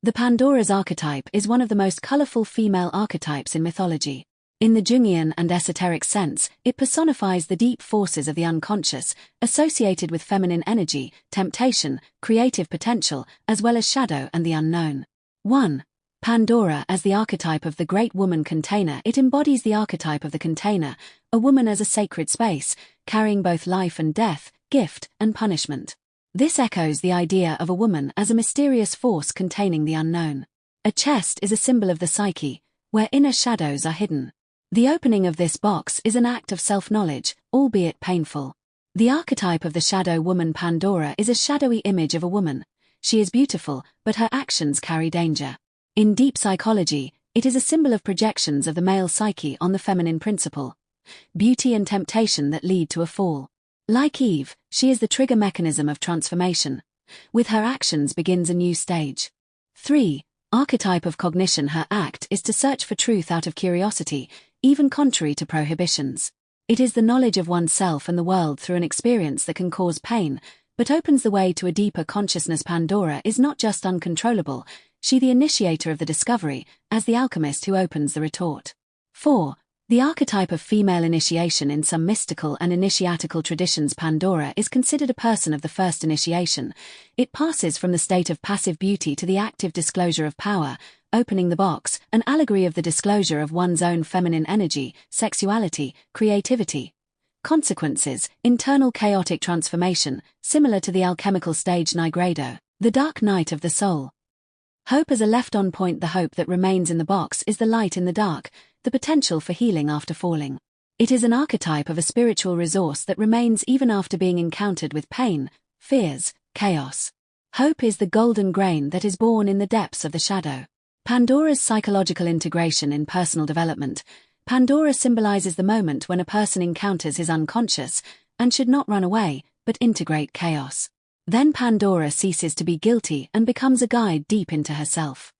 The Pandora's archetype is one of the most colorful female archetypes in mythology. In the Jungian and esoteric sense, it personifies the deep forces of the unconscious, associated with feminine energy, temptation, creative potential, as well as shadow and the unknown. 1. Pandora as the archetype of the great woman container. It embodies the archetype of the container, a woman as a sacred space, carrying both life and death, gift and punishment. This echoes the idea of a woman as a mysterious force containing the unknown. A chest is a symbol of the psyche, where inner shadows are hidden. The opening of this box is an act of self-knowledge, albeit painful. The archetype of the shadow woman Pandora is a shadowy image of a woman. She is beautiful, but her actions carry danger. In deep psychology, it is a symbol of projections of the male psyche on the feminine principle, beauty and temptation that lead to a fall. Like Eve, she is the trigger mechanism of transformation. With her actions begins a new stage. 3. Archetype of cognition. Her act is to search for truth out of curiosity, even contrary to prohibitions. It is the knowledge of oneself and the world through an experience that can cause pain, but opens the way to a deeper consciousness. Pandora is not just uncontrollable, she the initiator of the discovery, as the alchemist who opens the retort. 4. The archetype of female initiation. In some mystical and initiatical traditions, Pandora is considered a person of the first initiation. It passes from the state of passive beauty to the active disclosure of power, opening the box, an allegory of the disclosure of one's own feminine energy, sexuality, creativity. Consequences: internal chaotic transformation, similar to the alchemical stage Nigredo. The dark night of the soul. Hope as a left-on point. The hope that remains in the box is the light in the dark, the potential for healing after falling. It is an archetype of a spiritual resource that remains even after being encountered with pain, fears, chaos. Hope is the golden grain that is born in the depths of the shadow. Pandora's psychological integration in personal development. Pandora symbolizes the moment when a person encounters his unconscious and should not run away, but integrate chaos. Then Pandora ceases to be guilty and becomes a guide deep into herself.